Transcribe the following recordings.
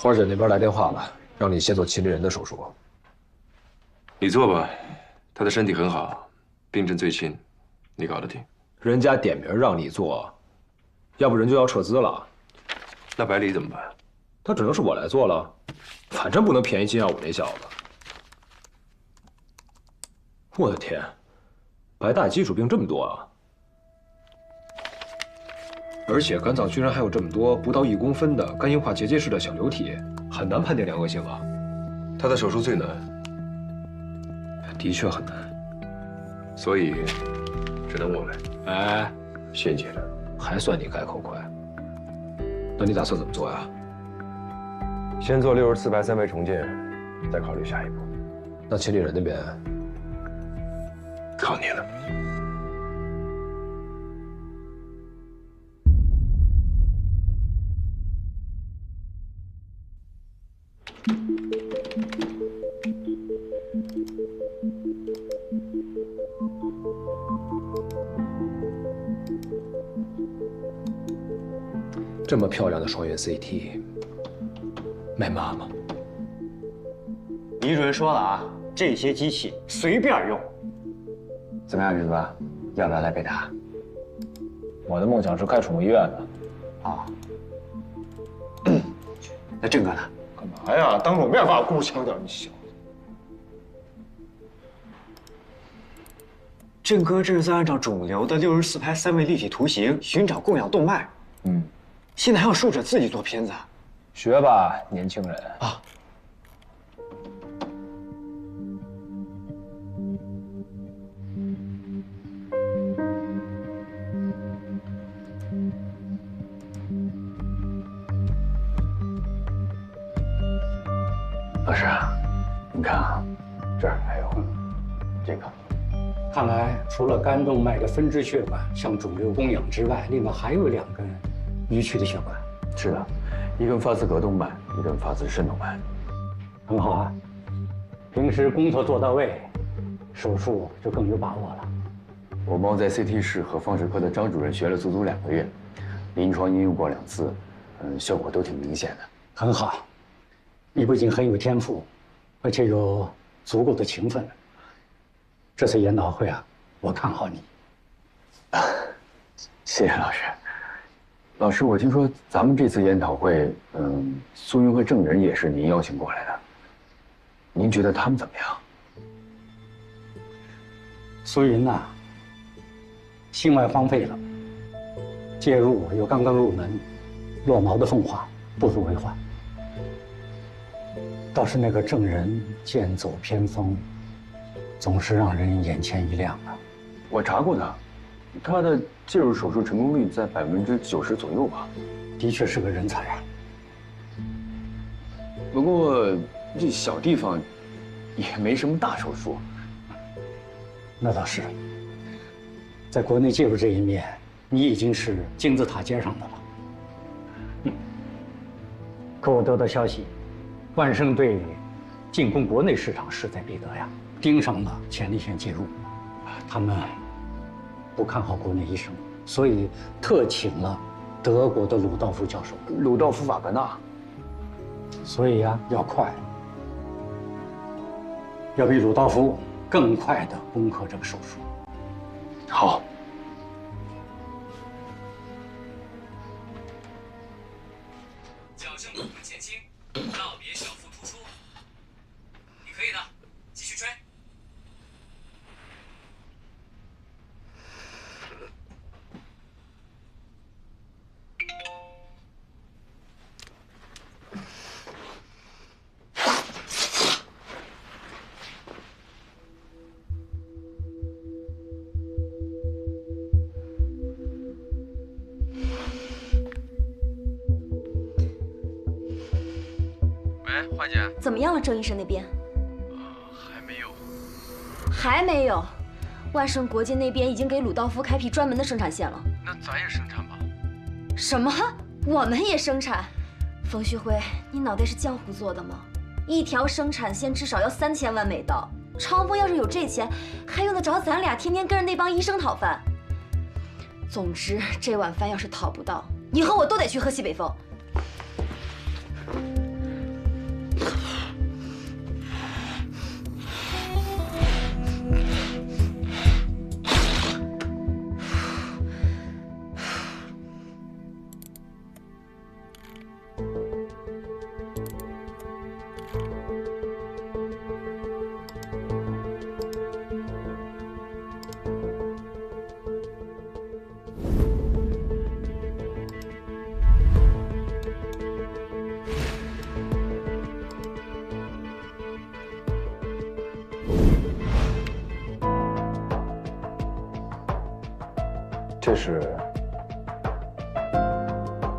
花姐那边来电话了，让你先做麒麟人的手术。你做吧，他的身体很好，病症最轻，你搞得定。人家点名让你做，要不人就要撤资了。那百里怎么办？他只能是我来做了，反正不能便宜金耀武那小子。我的天，白大基础病这么多啊！而且肝脏居然还有这么多不到1公分的肝硬化结节式的小瘤体，很难判定良恶性啊。他的手术最难，的确很难，所以只能我来。哎，谢姐的，还算你改口快。那你打算怎么做呀？先做64白3维重建，再考虑下一步。那秦岭人那边，靠你了。这么漂亮的双元 CT， 卖妈吗？李主任说了啊，这些机器随便用。怎么样，云子？要不要来北大？我的梦想是开宠物医院的。啊。那郑哥呢？干嘛呀？当着我面把我姑强调你小子。郑哥这是在按照肿瘤的64拍3维立体图形寻找供氧动脉。现在还要术者自己做片子。学吧，年轻人啊。老师，你看啊，这儿还有这个。看来除了肝动脉的分支血管向肿瘤供氧之外，另外还有2根迂曲的血管。是的，一根发自膈动脉，一根发自肾动脉。很好啊，平时工作做到位，手术就更有把握了。我猫在 CT 室和放射科的张主任学了足足2个月，临床应用过2次，效果都挺明显的。很好，你不仅很有天赋，而且有足够的勤奋。这次研讨会啊，我看好你。谢谢老师。老师，我听说咱们这次研讨会，苏云和郑人也是您邀请过来的。您觉得他们怎么样？苏云呐，心外荒废了，介入又刚刚入门，落毛的凤凰不足为患。倒是那个郑人剑走偏锋，总是让人眼前一亮啊。我查过他的介入手术成功率在90%左右吧。的确是个人才啊。不过这小地方也没什么大手术。那倒是，在国内介入这一面，你已经是金字塔尖上的了。可我得到消息，万盛对进攻国内市场势在必得呀，盯上了前列腺介入，他们不看好国内医生，所以特请了德国的鲁道夫教授。鲁道夫·瓦格纳。所以呀，要快，要比鲁道夫更快地攻克这个手术。好。侥幸部分前倾，告别小腹突出。你可以的，继续吹。喂，花姐。怎么样了，郑医生那边？还没有。还没有。万盛国际那边已经给鲁道夫开辟专门的生产线了。那咱也生产吧。什么？我们也生产？冯旭辉，你脑袋是浆糊做的吗？一条生产线至少要3000万美刀。长风要是有这钱，还用得着咱俩天天跟着那帮医生讨饭？总之，这碗饭要是讨不到，以后我都得去喝西北风。这是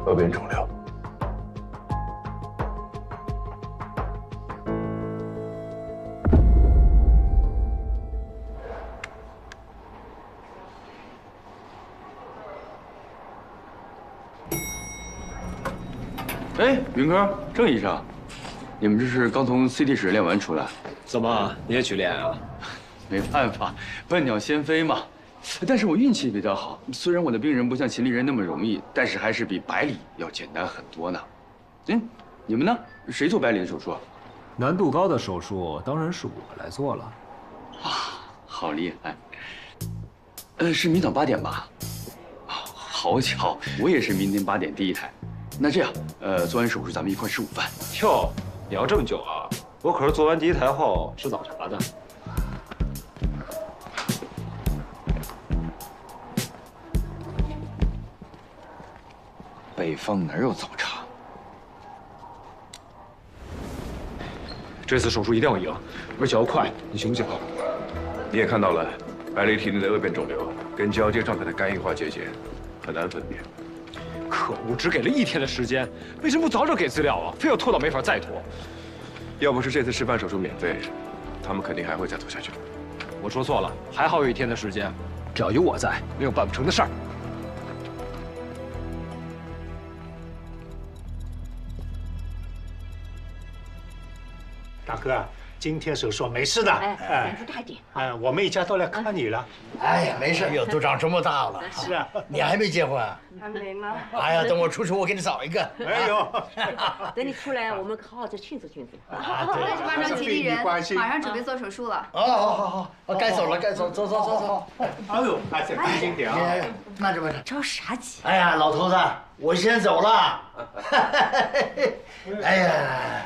额边肿瘤。哎，云哥，郑医生，你们这是刚从 CT 室练完出来？怎么你也去练啊？没办法，笨鸟先飞嘛。但是我运气比较好，虽然我的病人不像秦丽人那么容易，但是还是比百里要简单很多呢。你们呢？谁做百里的手术？难度高的手术当然是我来做了。哇，好厉害！是明早8点吧？好巧，我也是明天8点第一台。那这样，做完手术咱们一块吃午饭。哟，你要这么久啊？我可是做完第一台后吃早茶的。北方哪有早茶？这次手术一定要赢，而且要快。你行不行啊？你也看到了，百里体内的恶变肿瘤跟交接状态的肝硬化结节很难分辨。可恶，只给了1天的时间，为什么不早点给资料啊？非要拖到没法再拖。要不是这次示范手术免费，他们肯定还会再拖下去。我说错了，还好有1天的时间，只要有我在，没有办不成的事儿。大哥，今天手术没事的。年纪大一点。我们一家都来看你了。哎呀，没事，都长这么大了。是啊，你还没结婚啊？还没呢。哎呀，等我出去，我给你找一个。哎呦，等你出来，我们好好再庆祝庆祝。对，这帮上吉利人，马上准备做手术了。好，该走了，该走，走。哎呦，还是小心点啊。慢着。着啥急？哎呀，老头子，我先走了。哎呀。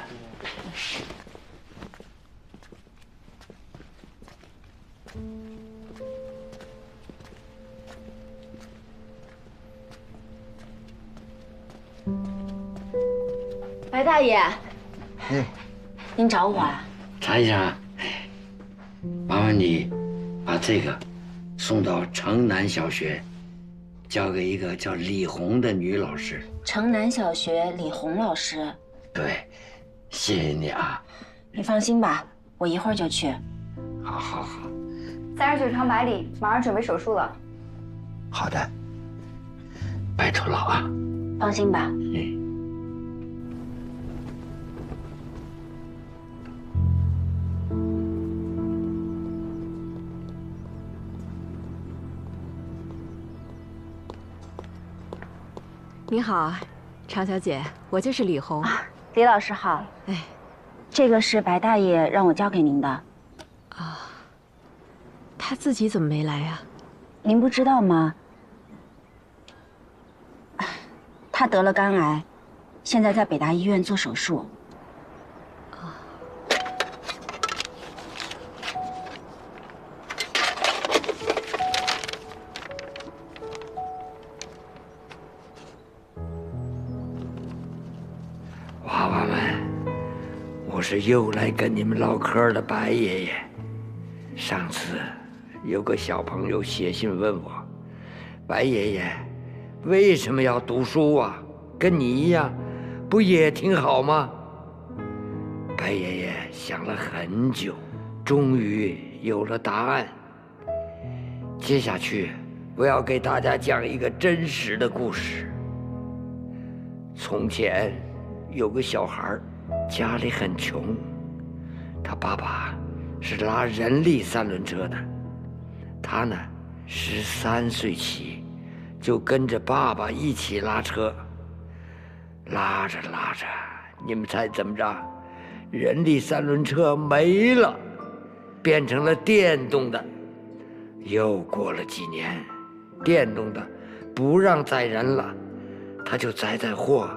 白大爷，您找我啊？查一查，麻烦你把这个送到城南小学，交给一个叫李红的女老师。城南小学李红老师。对，谢谢你啊。你放心吧，我一会儿就去。好。 39床百里，马上准备手术了。好的，拜托了啊。放心吧。你好，常小姐，我就是李红。李老师好。哎，这个是白大爷让我交给您的。啊，他自己怎么没来呀？您不知道吗？他得了肝癌，现在在北大医院做手术。娃娃们，我是又来跟你们唠嗑的白爷爷。上次有个小朋友写信问我，白爷爷为什么要读书啊？跟你一样，不也挺好吗？白爷爷想了很久，终于有了答案。接下去，我要给大家讲一个真实的故事。从前有个小孩，家里很穷，他爸爸是拉人力三轮车的，他呢13岁起就跟着爸爸一起拉车，拉着拉着，你们猜怎么着？人力三轮车没了，变成了电动的。又过了几年，电动的不让载人了，他就载货，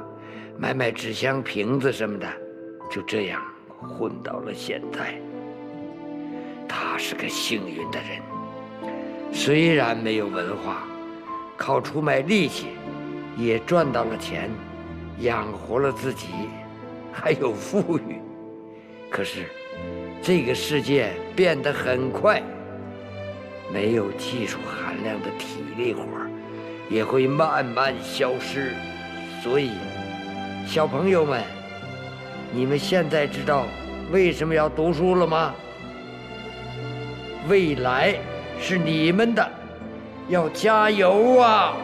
买纸箱瓶子什么的，就这样混到了现在。他是个幸运的人，虽然没有文化，靠出卖力气也赚到了钱，养活了自己，还有富裕。可是这个世界变得很快，没有技术含量的体力活也会慢慢消失。所以，小朋友们，你们现在知道为什么要读书了吗？未来是你们的，要加油啊！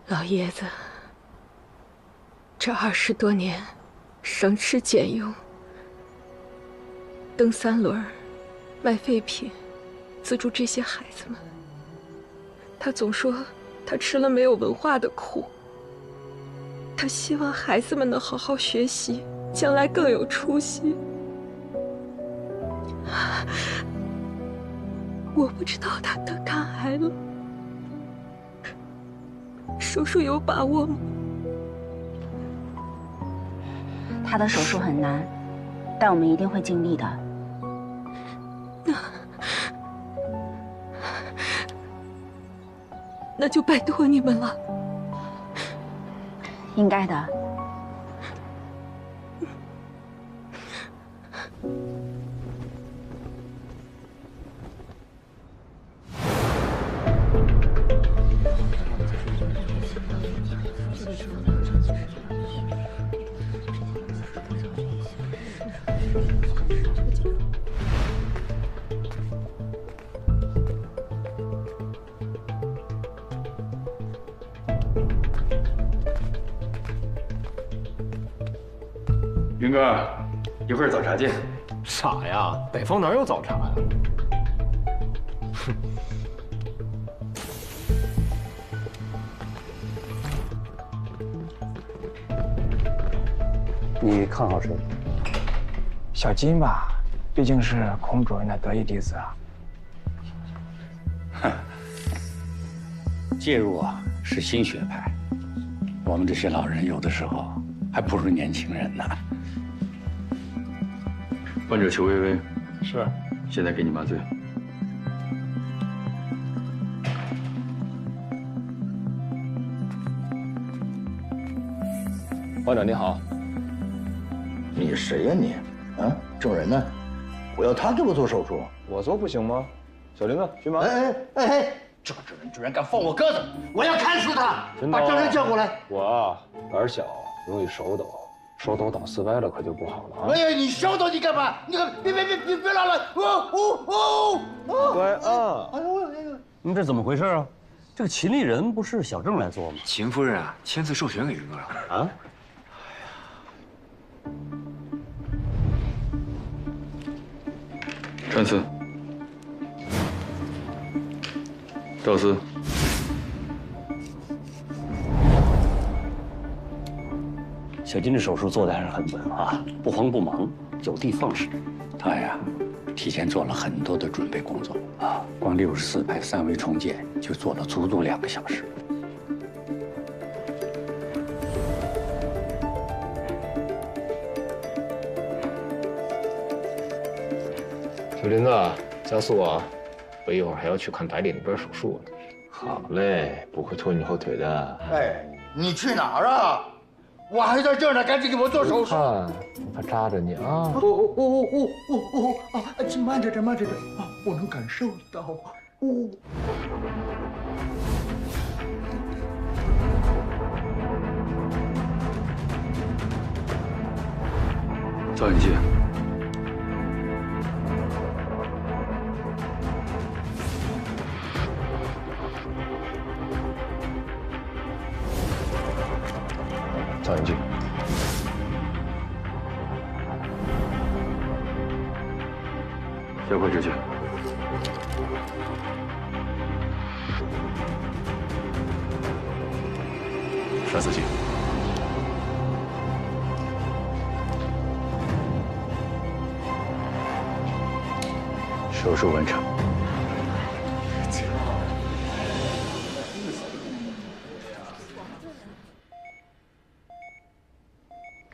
老爷子，这20多年，省吃俭用，蹬3轮，卖废品，资助这些孩子们。他总说他吃了没有文化的苦，他希望孩子们能好好学习，将来更有出息。我不知道他得肝癌了。手术有把握吗？他的手术很难，但我们一定会尽力的。那就拜托你们了。应该的。云哥，一会儿早茶见。傻呀，北方哪有早茶呀？哼。你看好谁？小金吧，毕竟是孔主任的得意弟子啊。哼，介入啊是新学派，我们这些老人有的时候还不如年轻人呢。患者裘薇薇，是，现在给你麻醉。患者你好。你谁呀你？啊，证人呢？我要他给我做手术，我做不行吗？小林子，去忙。这个证人居然敢放我鸽子，我要砍死他！把证人叫过来。我啊，胆小，容易手抖，手抖打4歪了可就不好了啊！哎呀，你手抖你干嘛？你可别拉了！乖啊！哎呦！你这怎么回事啊？这个秦丽人不是小郑来做吗？秦夫人啊，签字授权给云哥了。啊？陈思，赵思，小金的手术做的还是很稳啊，不慌不忙，有的放矢。他呀，提前做了很多的准备工作啊，光64拍3维重建就做了足足2个小时。小林子，加速啊！我一会儿还要去看百里那边手术呢。好嘞，不会拖你后腿的。哎，你去哪儿啊？我还在这儿呢，赶紧给我做手术。我怕扎着你啊！慢着点，慢着点啊！我能感受到。赵永基。赵永基。加快执行。栓死剂。手术完成。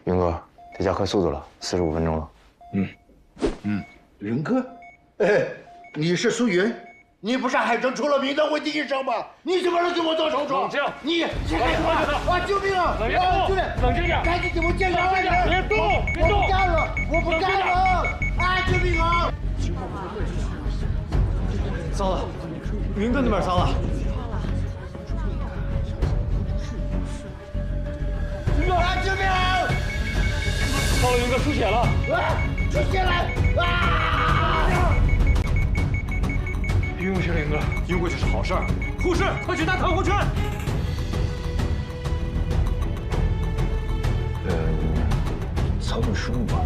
云哥，得加快速度了，45分钟了。云哥，哎，你是苏云？你不是海城出了名的危地医生吗？你怎么能给我做手术？冷静！你谁干什么？啊！救命啊！兄弟，冷静点！赶紧给我检查外人！别动！别动！我不干了！我不干了！啊！救命啊！糟了，云哥那边糟了。啊！救命啊！糟了，云哥出血了！啊！出血了！啊！晕过去了，云哥，晕过去是好事儿。护士，快去拿弹簧圈！操作失误吧。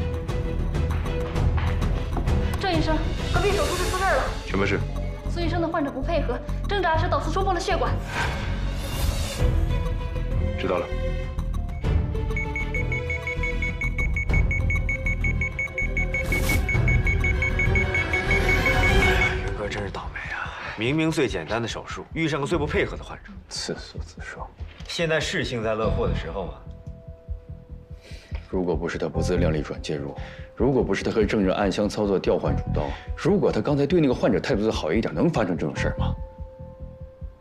郑医生，隔壁手术室出事了。什么事？苏医生的患者不配合，挣扎时导致戳破了血管。知道了。云哥真是倒霉啊！明明最简单的手术，遇上个最不配合的患者，自作自受。现在是幸灾乐祸的时候吗？如果不是他不自量力转介入，如果不是他和证人暗箱操作调换主刀，如果他刚才对那个患者态度再好一点，能发生这种事吗？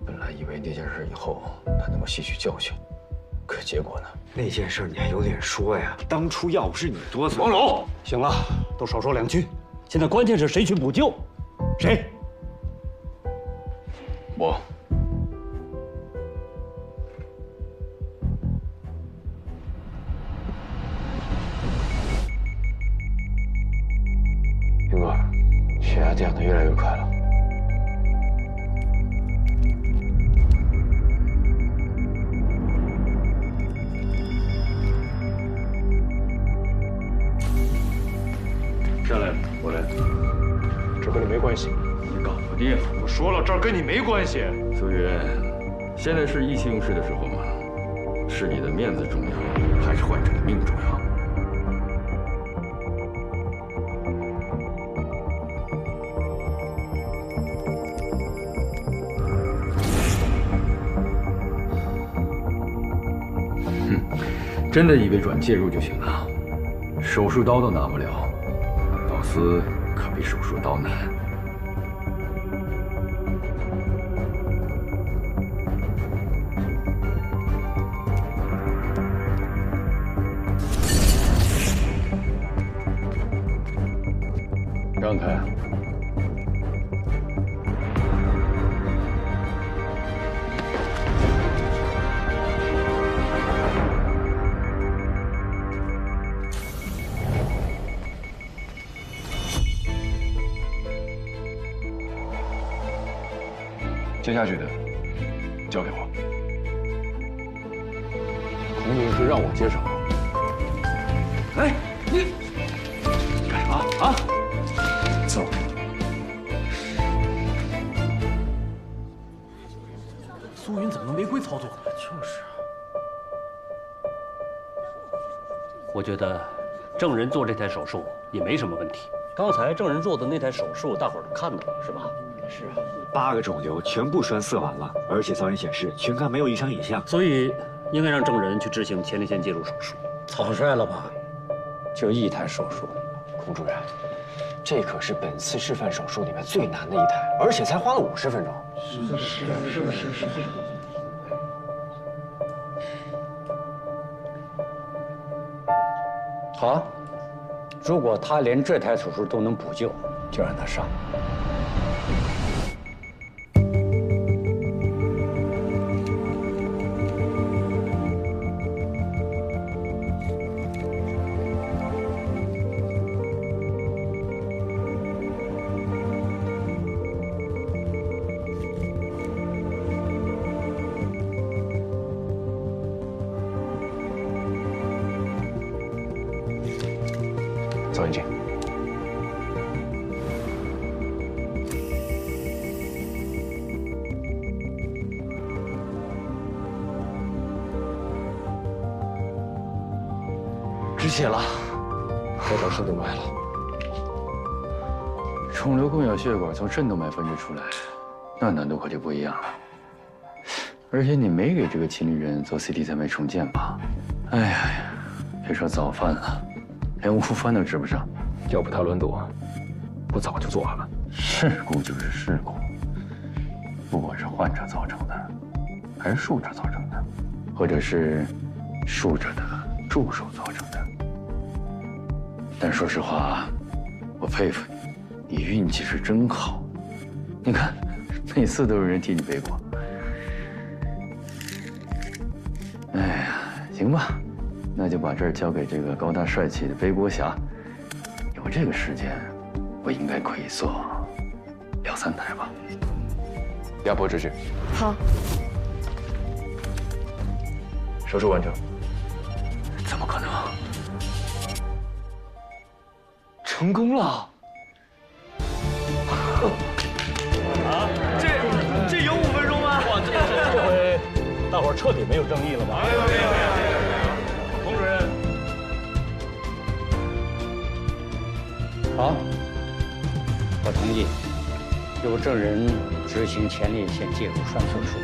本来以为那件事以后他能够吸取教训，可结果呢？那件事你还有脸说呀？当初要不是你多嘴，王龙，行了，都少说两句。现在关键是谁去补救？谁？我。云哥，血压降得越来越快了。下来，我来。这跟你没关系。你搞不定。我说了，这儿跟你没关系。苏云，现在是意气用事的时候吗？是你的面子重要，还是患者的命重要？真的以为转介入就行了？手术刀都拿不了，老斯可比手术刀难。让开！接下去的交给我。孔女士让我接手。哎，你干什么啊？走。苏云怎么能违规操作呢？就是啊。我觉得证人做这台手术也没什么问题。刚才证人做的那台手术，大伙儿都看到了，是吧？是啊，8个肿瘤全部栓塞完了，而且造影显示群肝没有异常影像，所以应该让证人去执行前列腺介入手术。草率了吧？就一台手术，孔主任，这可是本次示范手术里面最难的一台，而且才花了50分钟。是。好，如果他连这台手术都能补救，就让他上。造影镜。止血了，该找肾动脉了。肿瘤供养血管从肾动脉分支出来，那难度可就不一样了。而且你没给这个亲历人做 CT 3脉重建吧？哎呀，别说早饭了，连午饭都吃不上。要不他轮赌，我早就做了。事故就是事故，不管是患者造成的，还是术者造成的，或者是术者的助手造成的。但说实话，我佩服你，你运气是真好。你看，每次都有人替你背锅。哎呀，行吧，那就把这儿交给这个高大帅气的背锅侠。有这个时间，我应该可以做2、3台吧。压迫秩序。好。手术完成。怎么可能？成功了！啊，这有5分钟吗？哇，这回大伙儿彻底没有争议了吧？没有。佟主任。好，我同意，由证人执行前列腺介入栓塞术。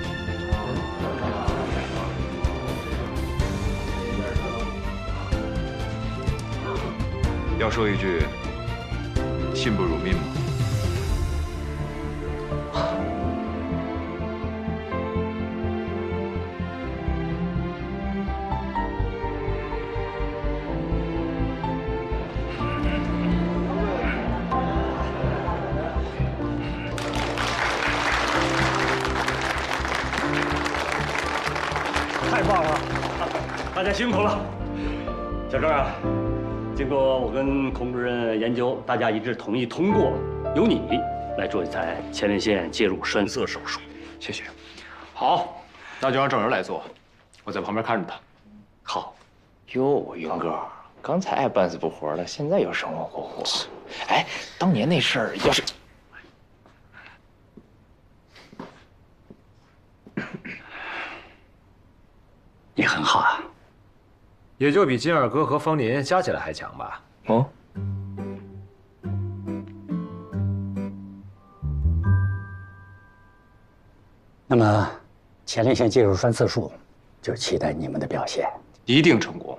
要说一句，信不辱命吗？太棒了，大家辛苦了。小郑啊，经过我跟孔主任研究，大家一致同意通过由你来做一台前列腺介入栓塞手术。谢谢。好，那就让郑人来做，我在旁边看着他。好。哟，云哥，刚才爱半死不活的，现在又生龙活虎。哎，当年那事儿要是……你很好啊，也就比金二哥和方林加起来还强吧？哦。那么，前列腺介入栓塞术，就期待你们的表现，一定成功。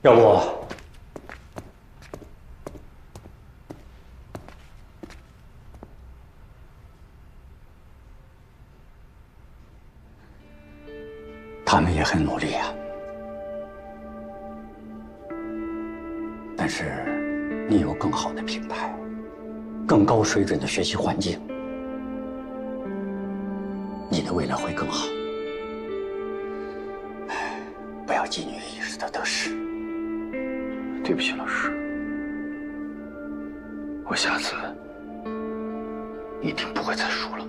要不，他们也很努力啊。但是，你有更好的平台，更高水准的学习环境，你的未来会更好。不要觊觎一时的得失。对不起，老师，我下次一定不会再输了。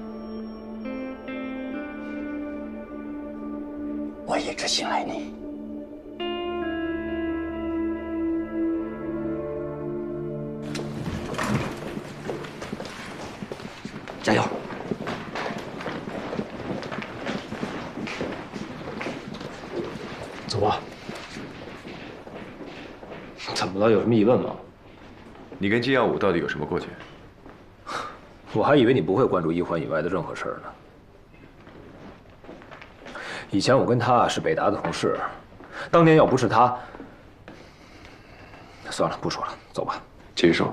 我一直信赖你。加油！走吧。怎么了？有什么疑问吗？你跟金耀武到底有什么过节？我还以为你不会关注1环以外的任何事儿呢。以前我跟他是北大的同事，当年要不是他，算了，不说了，走吧。继续说。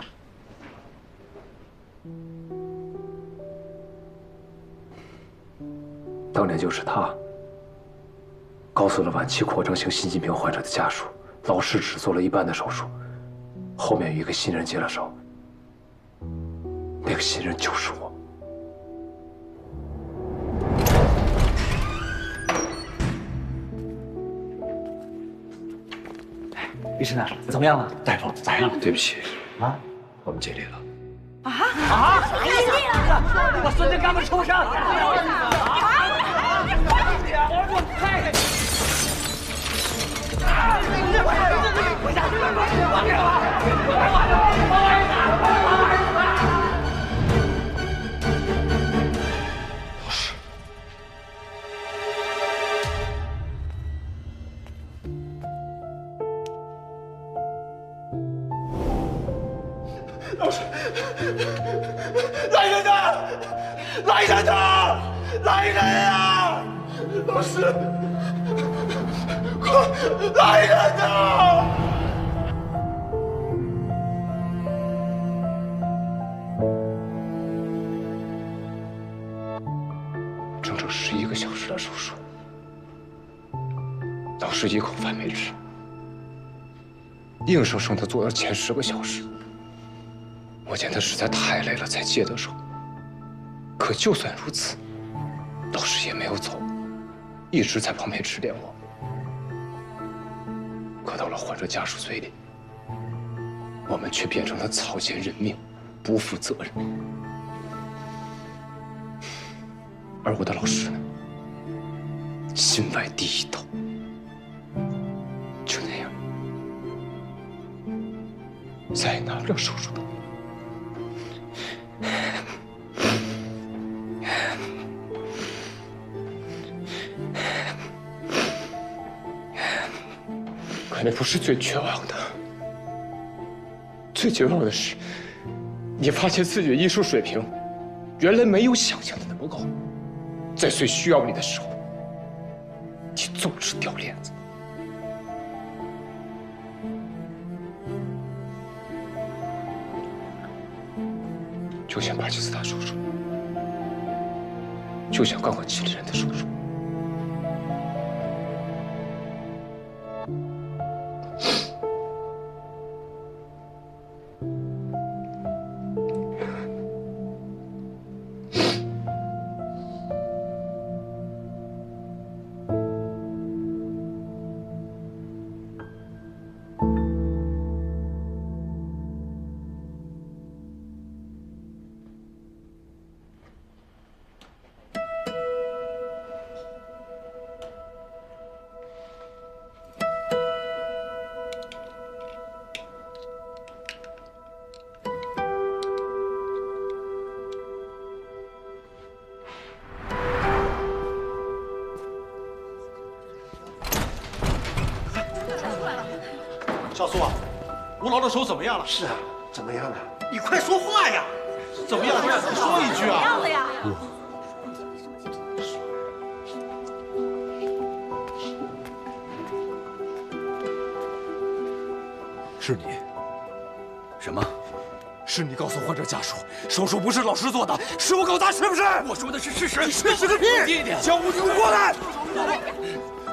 当年就是他，告诉了晚期扩张性心肌病患者的家属，老师只做了一半的手术，后面有一个新人接了手，那个新人就是我。医生啊，怎么样了？大夫咋样了？对不起，啊，我们尽力了。啥意思？我孙子刚刚受伤。老师，来人呐！来人呐！来人啊！老师。来人呐！整整11个小时的手术，老师一口饭没吃，硬生生的做了前10个小时。我见他实在太累了，才接的手。可就算如此，老师也没有走，一直在旁边指点我。可到了患者家属嘴里，我们却变成了草菅人命，不负责任。而我的老师呢，心歪第一刀，就那样，再也拿不了手术刀。可那不是最绝望的，最绝望的是，你发现自己的艺术水平，原来没有想象的那么高。在最需要你的时候，你总是掉链子。就像帕金斯坦手术，就像刚刚吉利人的手术。少苏啊，吴老的手怎么样了？是啊，怎么样了？你快说话呀！怎么样？你说一句啊！怎么样了呀？是你？什么？是你告诉患者家属，手术不是老师做的，是我搞砸，是不是？我说的是事实。你说是个屁！叫武警过来！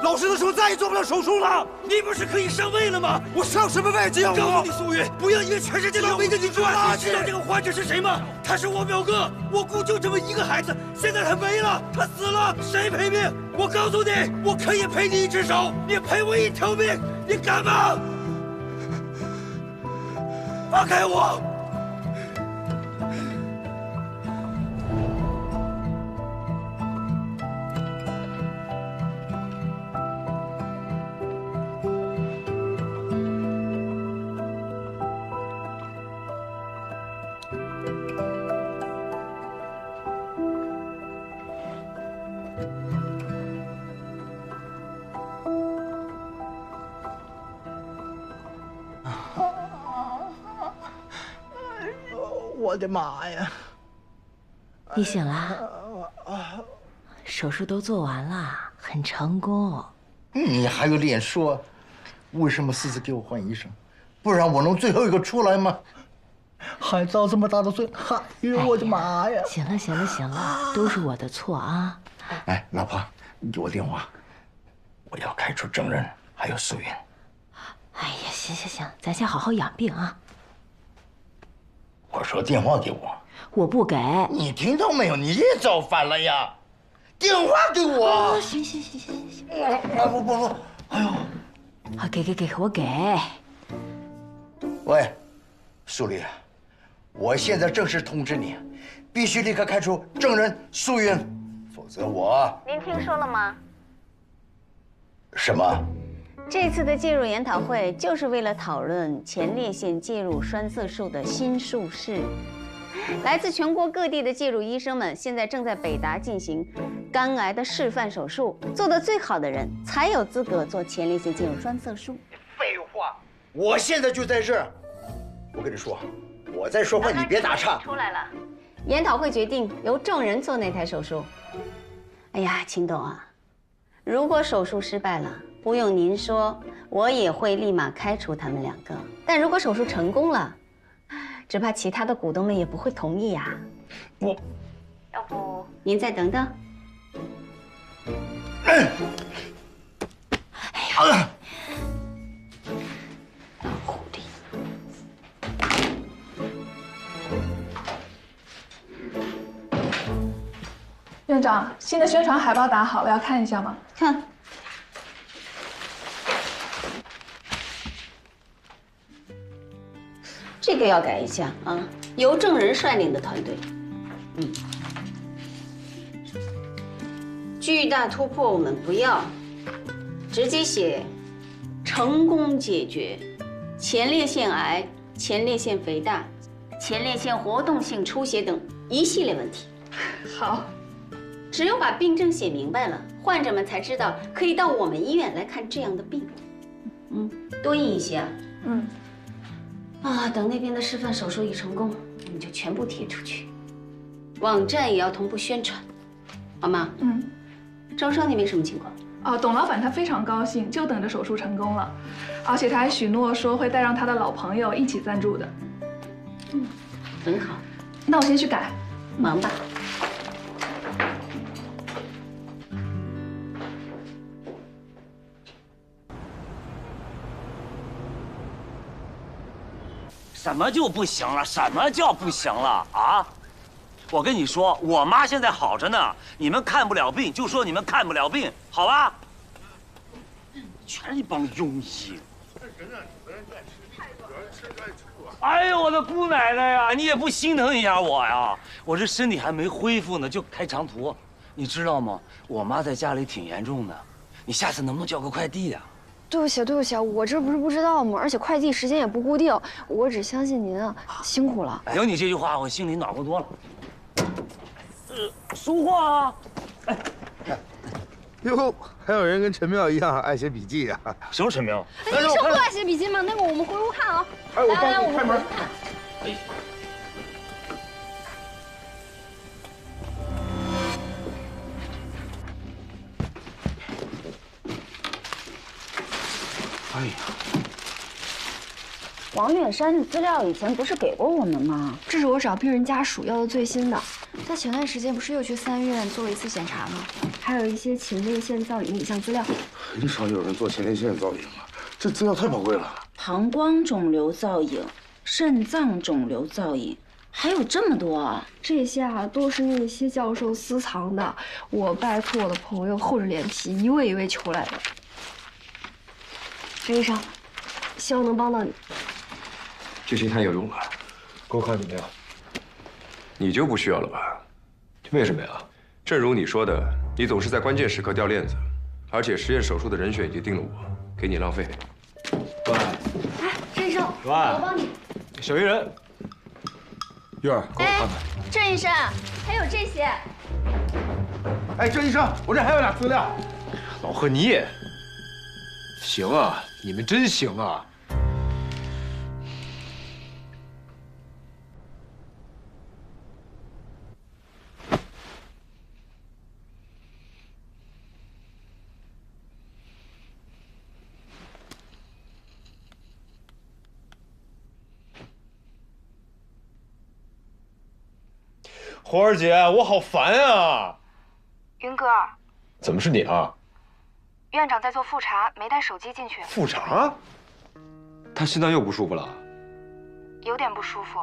老师的手再也做不了手术了。你不是可以上位了吗？我上什么位？这样告诉你，苏云，不要以为全世界都围着你转。你知道这个患者是谁吗？他是我表哥，我姑就这么一个孩子，现在他没了，他死了，谁赔命？我告诉你，我可以赔你一只手，也赔我一条命，你敢吗？放开我！我的妈呀！你醒了？手术都做完了，很成功。你还有脸说？为什么私自给我换医生？不然我能最后一个出来吗？还遭这么大的罪！哎呦，我的妈呀！行了，行了，行了，都是我的错啊！哎，老婆，你给我电话，我要开除郑仁还有素云。哎呀，行行行，咱先好好养病啊。我说电话给我，我不给。你听到没有？你也造反了呀！电话给我。行行行行行。不，哎呦！好，给，我给。喂，苏丽，我现在正式通知你，必须立刻开除郑仁、素云，否则我……您听说了吗？什么？这次的介入研讨会就是为了讨论前列腺介入栓塞术的新术式。来自全国各地的介入医生们现在正在北大进行肝癌的示范手术，做得最好的人才有资格做前列腺介入栓塞术。废话，我现在就在这儿。我跟你说，我在说话，你别打岔。出来了，研讨会决定由郑仁做那台手术。哎呀，秦董啊，如果手术失败了，不用您说，我也会立马开除他们2个。但如果手术成功了，只怕其他的股东们也不会同意呀。要不您再等等。哎呀！老狐狸。院长，新的宣传海报打好了，要看一下吗？看。这个要改一下啊，由郑人率领的团队。巨大突破我们不要，直接写成功解决前列腺癌、前列腺肥大、前列腺活动性出血等一系列问题。好。只有把病症写明白了，患者们才知道可以到我们医院来看这样的病。多印一些啊。等那边的示范手术一成功，我们就全部贴出去，网站也要同步宣传，好吗？招商那边什么情况？哦，董老板他非常高兴，就等着手术成功了，而且他还许诺说会带上他的老朋友一起赞助的。很好。那我先去改，忙吧。什么就不行了？什么叫不行了啊？我跟你说，我妈现在好着呢，你们看不了病就说你们看不了病，好吧？全是一帮庸医。哎呦，我的姑奶奶呀，你也不心疼一下我呀？我这身体还没恢复呢，就开长途，你知道吗？我妈在家里挺严重的，你下次能不能叫个快递呀？对不起，对不起，我这不是不知道吗？而且快递时间也不固定，我只相信您啊，辛苦了。有你这句话，我心里暖和多了。收货啊！哎，哟，还有人跟陈妙一样爱写笔记啊？什么陈妙？哎，你是不爱写笔记吗？那个我们回屋看啊。哎，我帮来，你开门。哎。哎呀，王远山的资料以前不是给过我们吗？这是我找病人家属要的最新的。他前段时间不是又去3院做了一次检查吗？还有一些前列腺造影影像资料。很少有人做前列腺造影了，这资料太宝贵了。膀胱肿瘤造影、肾脏肿瘤造影，还有这么多啊！这些啊都是那些教授私藏的，我拜托我的朋友厚着脸皮一位一位求来的。陈医生，希望能帮到你。这些太有用了，给我看怎么样？你就不需要了吧？为什么呀？正如你说的，你总是在关键时刻掉链子，而且实验手术的人选已经定了我，给你浪费。喂，哎，陈医生，喂，我帮你。小鱼人，玉儿，给我看看。郑医生，还有这些。哎，郑医生，我这还有俩资料。老贺，你也行啊，你们真行啊！火儿姐，我好烦啊！云哥，怎么是你啊？院长在做复查，没带手机进去。复查？他心脏又不舒服了？有点不舒服，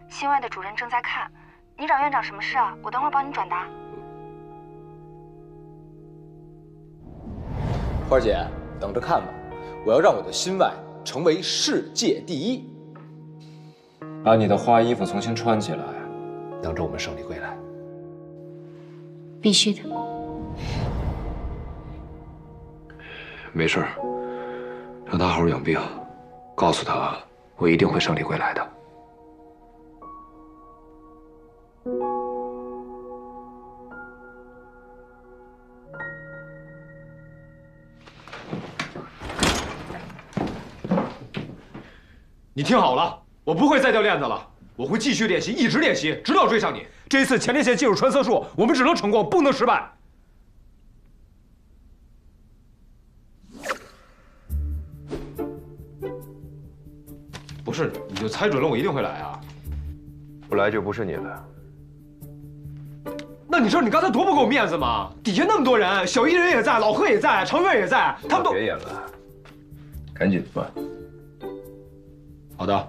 心外的主任正在看。你找院长什么事啊？我等会儿帮你转达。花儿姐，等着看吧，我要让我的心外成为世界第一。把你的花衣服重新穿起来，等着我们胜利归来。必须的。没事儿，让他好好养病，告诉他我一定会胜利归来的。你听好了，我不会再掉链子了，我会继续练习，一直练习，直到追上你。这一次前列腺介入穿刺术，我们只能成功，不能失败。不是，你就猜准了我一定会来啊？不来就不是你了。那你知道你刚才多不给我面子吗？底下那么多人，小艺人也在，老贺也在，程月也在，他们都别演了，赶紧吧。好的。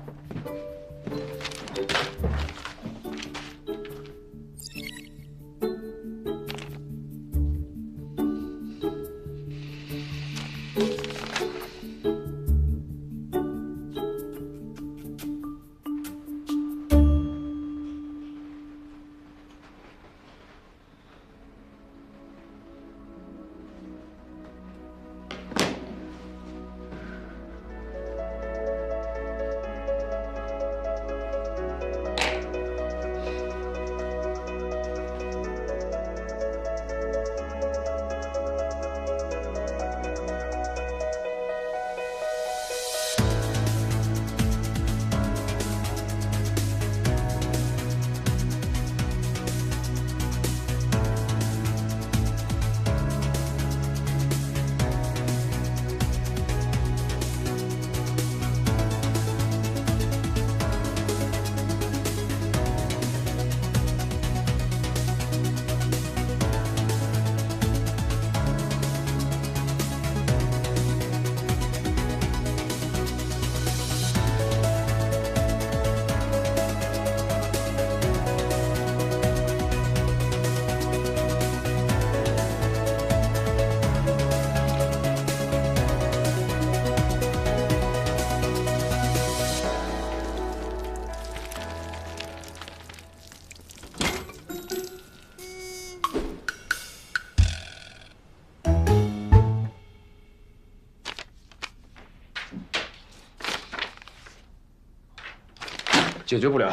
解决不了，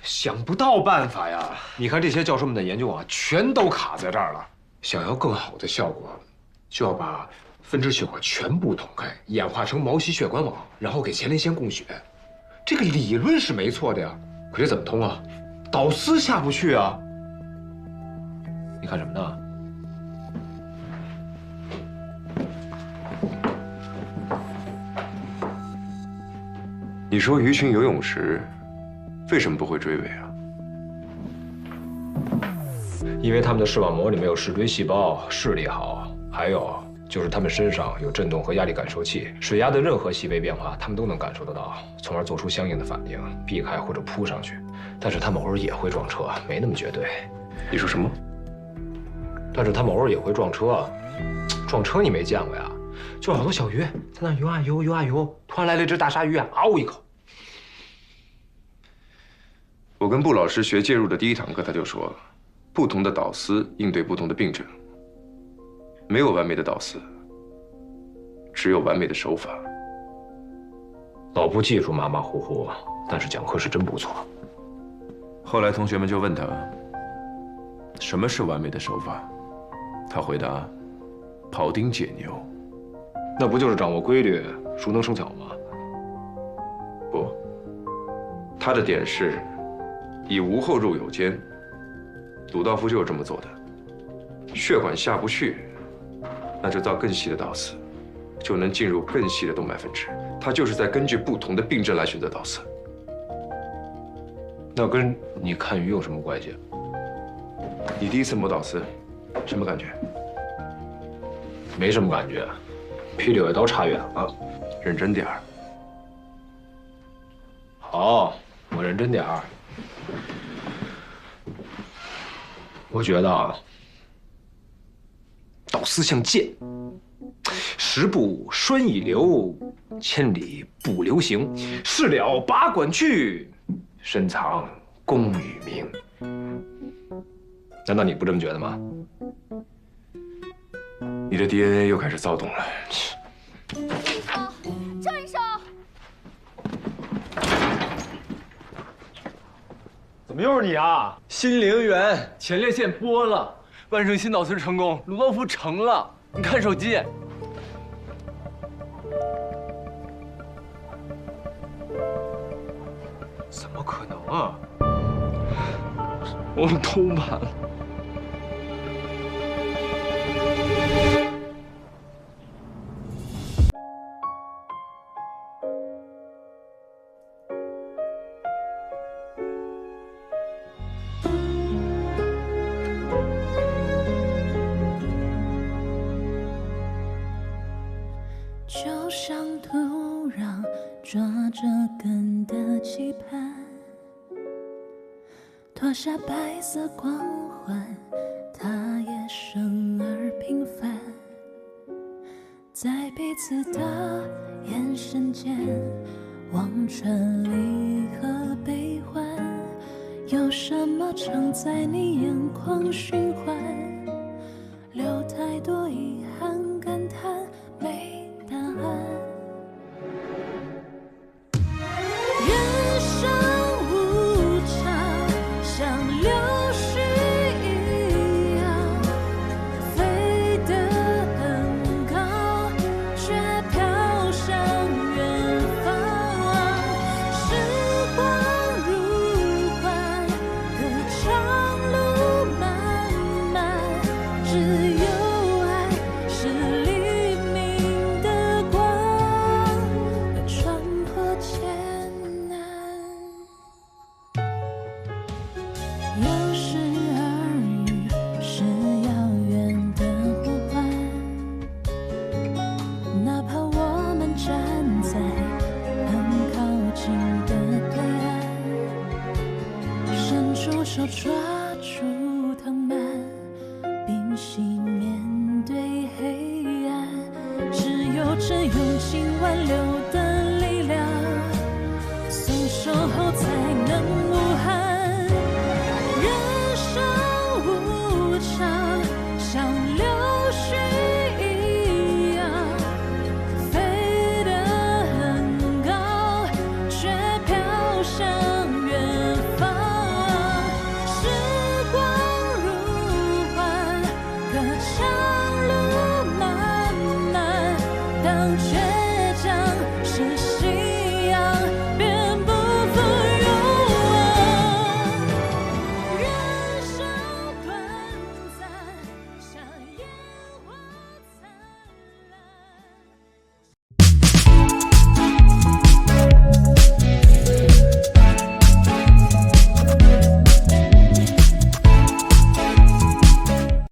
想不到办法呀！你看这些教授们的研究啊，全都卡在这儿了。想要更好的效果，就要把分支血管全部捅开，演化成毛细血管网，然后给前列腺供血。这个理论是没错的呀，可是怎么通啊？导丝下不去啊！你看什么呢？你说鱼群游泳时为什么不会追尾啊？因为他们的视网膜里面有视锥细胞，视力好，还有就是他们身上有震动和压力感受器，水压的任何细微变化，他们都能感受得到，从而做出相应的反应，避开或者扑上去。但是他们偶尔也会撞车，没那么绝对。你说什么？但是他们偶尔也会撞车，撞车你没见过呀？就好多小鱼在那游啊游，游啊游，突然来了一只大鲨鱼啊，嗷一口。我跟布老师学介入的第一堂课，他就说，不同的导丝应对不同的病症，没有完美的导丝，只有完美的手法。老布技术马马虎虎，但是讲课是真不错。后来同学们就问他，什么是完美的手法？他回答，庖丁解牛。那不就是掌握规律，熟能生巧吗？不，他的点是，以无后入有间。鲁道夫就是这么做的。血管下不去，那就造更细的导丝，就能进入更细的动脉分支。他就是在根据不同的病症来选择导丝。那跟你看鱼有什么关系？你第一次摸导丝，什么感觉？没什么感觉，比柳叶刀差远了。认真点儿。好，我认真点儿。我觉得啊，导丝像箭，十步栓以流，千里不留行。事了拔管去，深藏功与名。难道你不这么觉得吗？你的 DNA 又开始躁动了。救一手！怎么又是你啊？新陵园前列腺剥了，万圣新导丝成功，鲁道夫成了。你看手机。怎么可能啊？我们偷盘了。抓着根的期盼，脱下白色光环，他也生而平凡，在彼此的眼神间望穿离合悲欢，有什么常在你眼眶循环，留太多遗憾感叹没答案。人生无常，像流水一样，飞得很高，却飘向远方。时光如幻，歌长路漫漫，只有爱是黎明的光，穿破艰难。有时耳语是遥远的呼唤，哪怕我们站在很靠近的对岸，伸出手抓